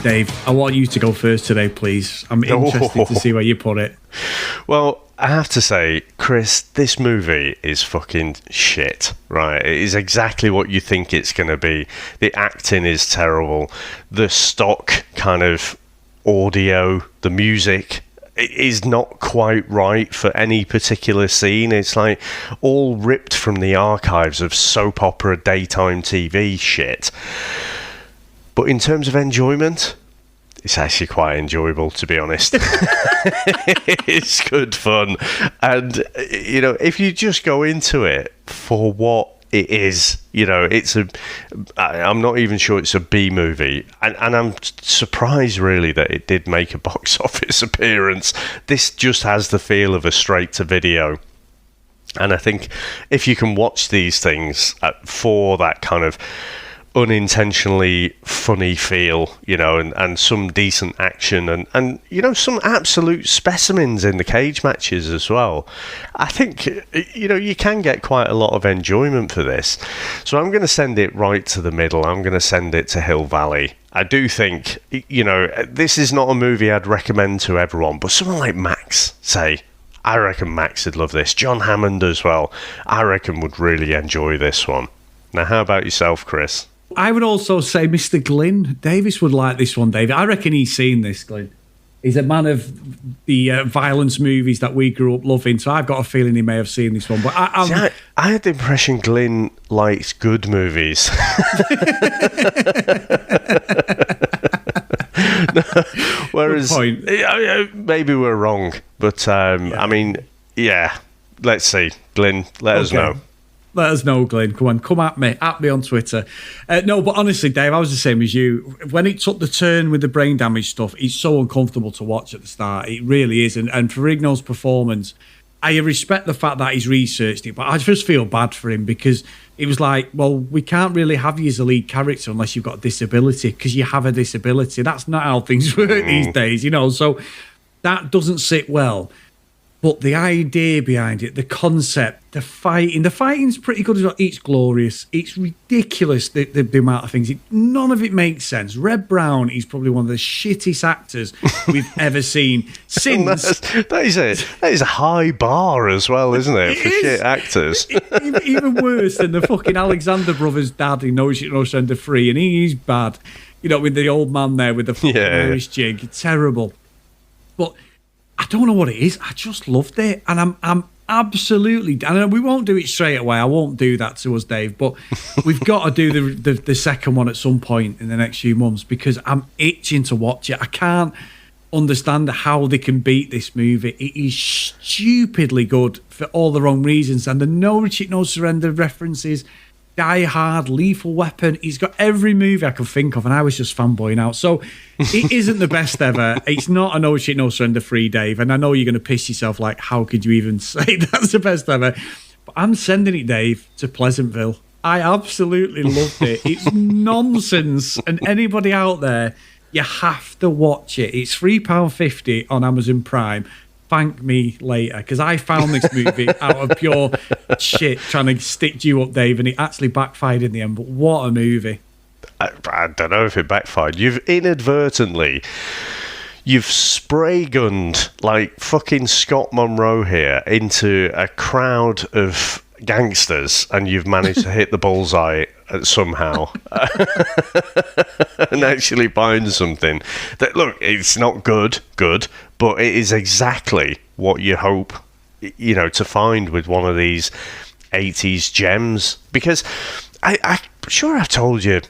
Dave, I want you to go first today, please. I'm interested to see where you put it. Well, I have to say, Chris, this movie is fucking shit, right? It is exactly what you think it's going to be. The acting is terrible. The stock kind of audio, the music, it is not quite right for any particular scene. It's like all ripped from the archives of soap opera daytime TV shit. But in terms of enjoyment, it's actually quite enjoyable, to be honest. It's good fun. And, if you just go into it for what it is, I'm not even sure it's a B movie. And I'm surprised, really, that it did make a box office appearance. This just has the feel of a straight-to-video. And I think if you can watch these things for that kind of unintentionally funny feel, and some decent action and some absolute specimens in the cage matches as well. I think, you can get quite a lot of enjoyment for this. So I'm going to send it right to the middle. I'm going to send it to Hill Valley. I do think, this is not a movie I'd recommend to everyone, but someone like Max, say, I reckon Max would love this. John Hammond as well, I reckon would really enjoy this one. Now, how about yourself, Chris? I would also say Mr. Glyn Davis would like this one, David. I reckon he's seen this, Glyn. He's a man of the violence movies that we grew up loving, so I've got a feeling he may have seen this one. But I had the impression Glyn likes good movies. Whereas, maybe we're wrong. But, I mean, yeah, let's see. Glyn, let us know. Let us know, Glenn. Come at me on Twitter. No, but honestly, Dave, I was the same as you. When it took the turn with the brain damage stuff, it's so uncomfortable to watch at the start. It really is. And Ferrigno's performance, I respect the fact that he's researched it, but I just feel bad for him because it was like, well, we can't really have you as a lead character unless you've got a disability because you have a disability. That's not how things work these days, so that doesn't sit well. But the idea behind it, the concept, the fighting's pretty good as well. It's glorious. It's ridiculous, the amount of things. None of it makes sense. Red Brown is probably one of the shittest actors we've ever seen since... that is a high bar as well, isn't it, for shit actors? Even worse than the fucking Alexander Brothers' dad in No Shit, No Surrender 3, and he's bad. With the old man there with the fucking Irish jig. Terrible. But... I don't know what it is. I just loved it, and I'm absolutely. And we won't do it straight away. I won't do that to us, Dave. But we've got to do the second one at some point in the next few months because I'm itching to watch it. I can't understand how they can beat this movie. It is stupidly good for all the wrong reasons, and the No Retreat, No Surrender references. Die Hard, Lethal Weapon. He's got every movie I can think of, and I was just fanboying out. So it isn't the best ever. It's not a No Shit, No Surrender 3, Dave. And I know you're going to piss yourself like, how could you even say that's the best ever? But I'm sending it, Dave, to Pleasantville. I absolutely loved it. It's nonsense. And anybody out there, you have to watch it. It's £3.50 on Amazon Prime. Thank me later, because I found this movie out of pure shit trying to stitch you up, Dave, and it actually backfired in the end. But what a movie. I don't know if it backfired. You've spray gunned like fucking Scott Monroe here into a crowd of gangsters, and you've managed to hit the bullseye somehow and actually find something that, look, it's not good, but it is exactly what you hope, to find with one of these 80s gems. Because I'm sure I've told you,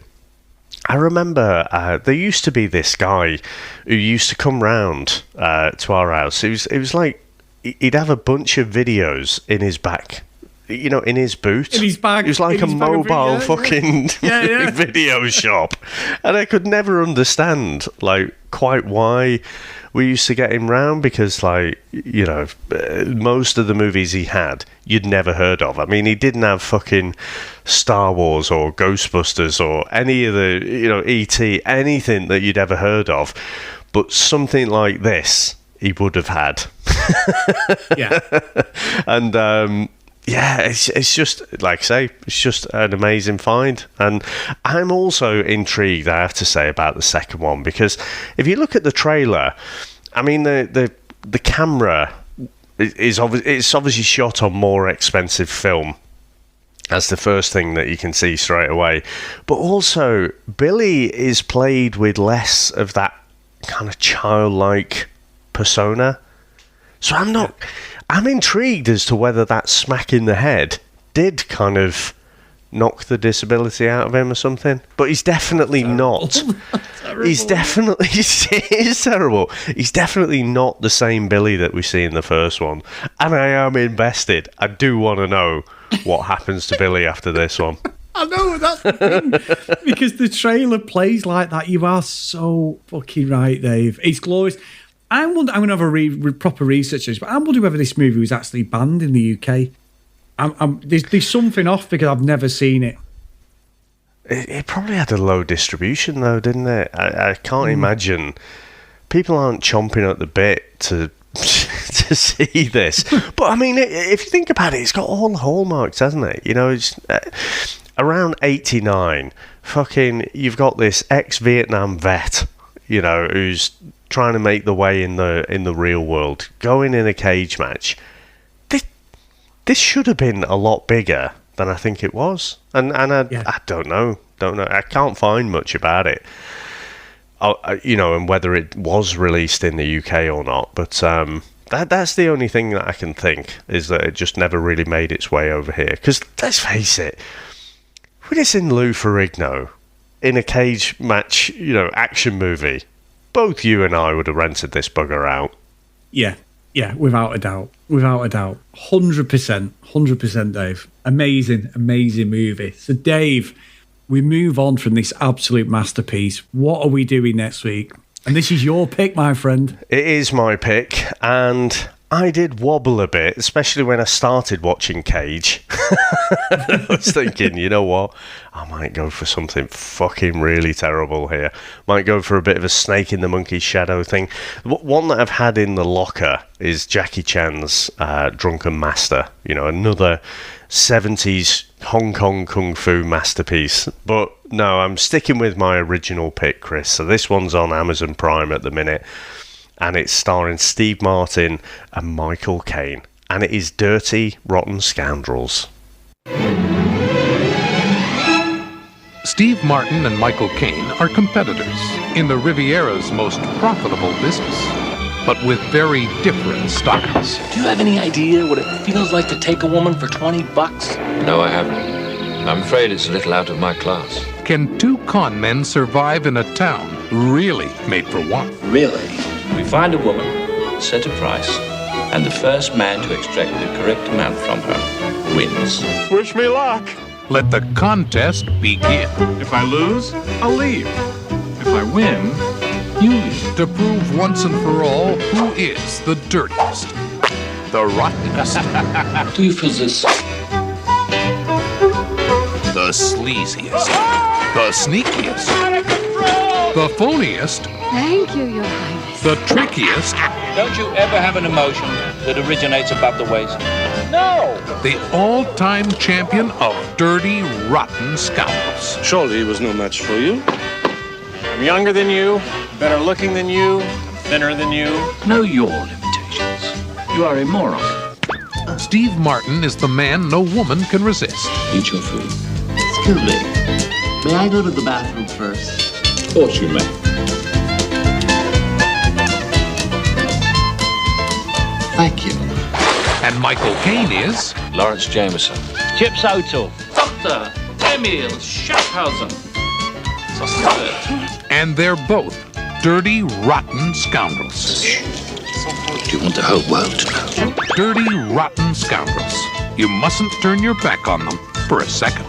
I remember there used to be this guy who used to come round to our house. It was like he'd have a bunch of videos in his back, in his boot. In his bag. It was like a mobile fucking video shop. And I could never understand, quite why we used to get him round, because, most of the movies he had, you'd never heard of. I mean, he didn't have fucking Star Wars or Ghostbusters or any of the, E.T., anything that you'd ever heard of. But something like this, he would have had. Yeah. And, it's just, like I say, it's just an amazing find. And I'm also intrigued, I have to say, about the second one, because if you look at the trailer, I mean, the camera is obviously shot on more expensive film. That's the first thing that you can see straight away. But also, Billy is played with less of that kind of childlike persona. So I'm intrigued as to whether that smack in the head did kind of knock the disability out of him or something. But he's definitely not. He's definitely... It is terrible. He's definitely not the same Billy that we see in the first one. And I am invested. I do want to know what happens to Billy after this one. I know, that's the thing. Because the trailer plays like that. You are so fucking right, Dave. It's glorious. I'm going to have a proper research on this, but I'm wondering whether this movie was actually banned in the UK. There's something off because I've never seen it. It probably had a low distribution, though, didn't it? I can't imagine. People aren't chomping at the bit to see this. But, I mean, if you think about it, it's got all the hallmarks, hasn't it? You know, it's around 89, fucking, you've got this ex-Vietnam vet, you know, who's trying to make the way in the real world, going in a cage match. This should have been a lot bigger than I think it was, and I don't know. I can't find much about it, you know, and whether it was released in the UK or not. But that's the only thing that I can think, is that it just never really made its way over here. Because let's face it, we'd have seen Lou Ferrigno in a cage match, you know, action movie. Both you and I would have rented this bugger out. Yeah, without a doubt. 100%, Dave. Amazing movie. So, Dave, we move on from this absolute masterpiece. What are we doing next week? And this is your pick, my friend. It is my pick, and I did wobble a bit, especially when I started watching Cage. I was thinking, you know what? I might go for something fucking really terrible here. Might go for a bit of a snake in the monkey's shadow thing. One that I've had in the locker is Jackie Chan's Drunken Master. You know, another 70s Hong Kong Kung Fu masterpiece. But no, I'm sticking with my original pick, Chris. So this one's on Amazon Prime at the minute. And it's starring Steve Martin and Michael Caine. And it is Dirty, Rotten Scoundrels. Steve Martin and Michael Caine are competitors in the Riviera's most profitable business, but with very different styles. Do you have any idea what it feels like to take a woman for $20? No, I haven't. I'm afraid it's a little out of my class. Can two con men survive in a town really made for one? Really? We find a woman, set a price, and the first man to extract the correct amount from her wins. Wish me luck. Let the contest begin. If I lose, I'll leave. If I win, you leave. To prove once and for all who is the dirtiest, the rottenest, the sleaziest, the sneakiest, the phoniest. Thank you, Your Highness. The trickiest. Don't you ever have an emotion that originates above the waist? No! The all-time champion of dirty, rotten scoundrels. Surely he was no match for you. I'm younger than you, better looking than you, thinner than you. Know your limitations. You are a moron. Steve Martin is the man no woman can resist. Eat your food. Excuse me. May I go to the bathroom first? Of course you may. Thank you. And Michael Caine is... Lawrence Jameson. Chip Soto. Dr. Emil Schaffhausen. And they're both dirty, rotten scoundrels. Do you want the whole world to know? Dirty, rotten scoundrels. You mustn't turn your back on them for a second.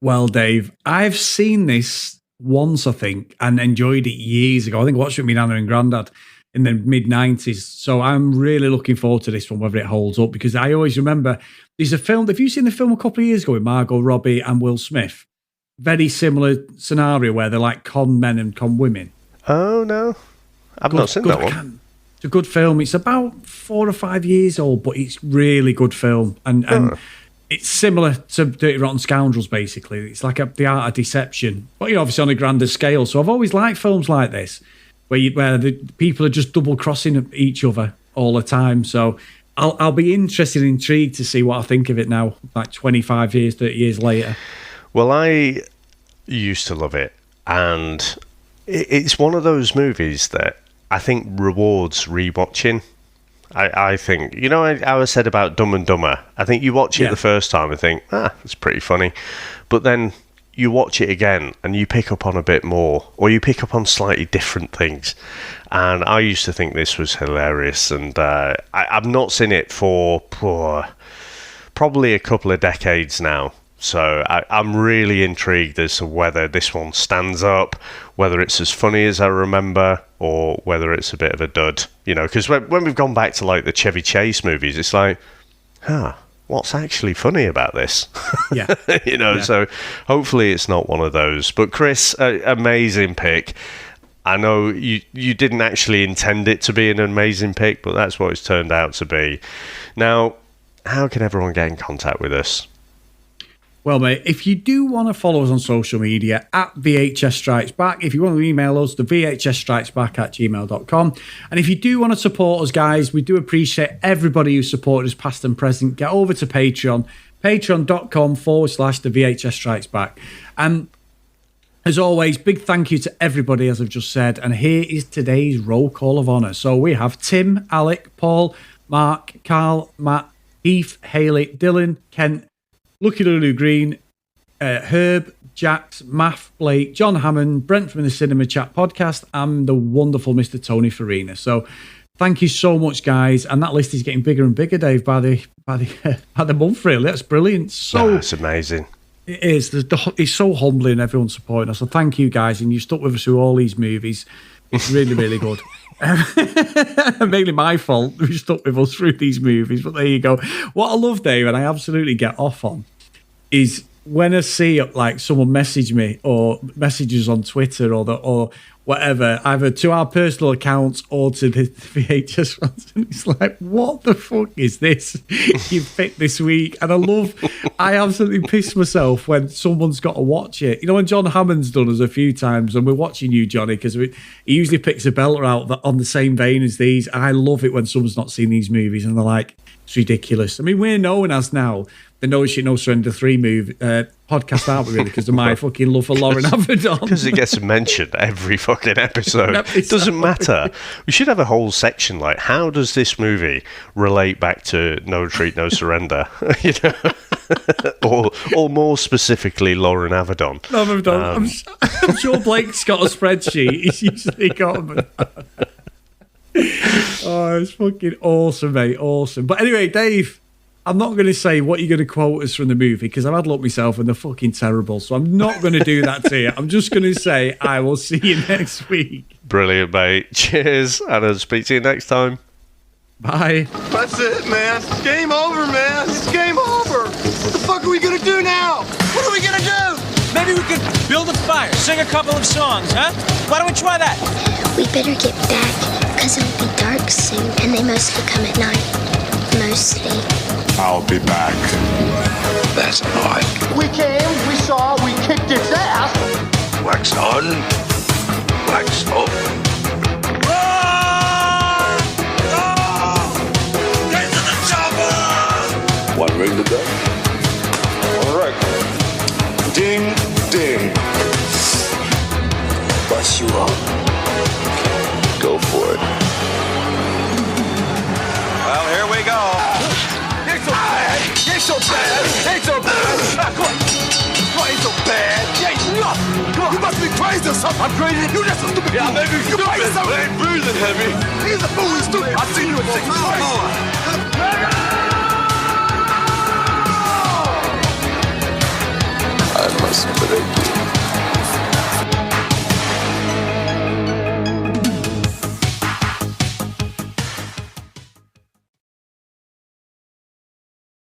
Well, Dave, I've seen this once, I think, and enjoyed it years ago. I think I watched it with my nana and granddad in the mid-90s. So I'm really looking forward to this one, whether it holds up, because I always remember there's a film. Have you seen the film a couple of years ago with Margot Robbie and Will Smith? Very similar scenario where they're like con men and con women. Oh, no. I've not seen that one. It's a good film. It's about 4 or 5 years old, but it's really good film. And it's similar to Dirty Rotten Scoundrels, basically. It's like the art of deception, but you know, obviously on a grander scale. So I've always liked films like this, where the people are just double crossing each other all the time. So I'll be interested and intrigued to see what I think of it now, like 25 years, 30 years later. Well, I used to love it, and it's one of those movies that I think rewards rewatching. I think, you know, I said about Dumb and Dumber. I think you watch it the first time and think, it's pretty funny. But then you watch it again and you pick up on a bit more, or you pick up on slightly different things. And I used to think this was hilarious. And I've not seen it for probably a couple of decades now. So I'm really intrigued as to whether this one stands up, whether it's as funny as I remember, or whether it's a bit of a dud. You know, because when we've gone back to like the Chevy Chase movies, it's like, what's actually funny about this? Yeah. You know, so hopefully it's not one of those. But Chris, amazing pick. I know you didn't actually intend it to be an amazing pick, but that's what it's turned out to be. Now, how can everyone get in contact with us? Well, mate, if you do want to follow us on social media, at VHS Strikes Back, if you want to email us, the thevhsstrikesback@gmail.com. And if you do want to support us, guys, we do appreciate everybody who supported us past and present. Get over to Patreon, patreon.com/the VHS Strikes Back. And as always, big thank you to everybody, as I've just said. And here is today's roll call of honour. So we have Tim, Alec, Paul, Mark, Carl, Matt, Heath, Haley, Dylan, Kent, Lucky Lulu Green, Herb, Jax, Math, Blake, John Hammond, Brent from the Cinema Chat podcast, and the wonderful Mr. Tony Farina. So thank you so much, guys. And that list is getting bigger and bigger, Dave, by the month, really. That's brilliant. So it's amazing. It is. It's so humbling, everyone supporting us. So thank you, guys. And you stuck with us through all these movies. It's really, really good. Mainly my fault. We stuck with us through these movies. But there you go. What I love, Dave, and I absolutely get off on, is when I see like someone message me or messages on Twitter or whatever, either to our personal accounts or to the VHS ones, and it's like, what the fuck is this you picked this week? And I absolutely piss myself when someone's got to watch it. You know, when John Hammond's done us a few times, and we're watching you, Johnny, because he usually picks a belter out on the same vein as these. I love it when someone's not seen these movies and they're like, it's ridiculous. I mean, we're known as now the No Shit No Surrender 3 podcast, aren't we, really? Because of my fucking love for Lauren Avedon. Because it gets mentioned every fucking episode. It doesn't matter. We should have a whole section like, how does this movie relate back to No Retreat, No Surrender? You know, or more specifically, Lauren Avedon. I'm sure Blake's got a spreadsheet. He's usually got them. Oh, it's fucking awesome, mate. Awesome. But anyway, Dave, I'm not going to say what you're going to quote us from the movie because I've had a look myself and they're fucking terrible. So I'm not going to do that to you. I'm just going to say I will see you next week. Brilliant, mate. Cheers. And I'll speak to you next time. Bye. That's it, man. It's game over, man. It's game over. What the fuck are we going to do now? What are we going to do? Maybe we could build a fire, sing a couple of songs, huh? Why don't we try that? We better get back, because it'll be dark soon, and they mostly come at night. Mostly. I'll be back. That's not. We came, we saw, we kicked its ass. Wax on, wax off. Get to the chopper! One ring to go. All right. Ding, ding. Bust you up. Go for it. Well, here we go. Ain't so bad. Ain't so bad. Ain't so bad. Come on. Ain't so bad. Ain't nothing. Come on. You must be crazy or something. I'm crazy. You just a stupid. Yeah, maybe you crazy. I ain't breathing heavy. He's a fool. He's stupid. I've seen you at 6 I must break you.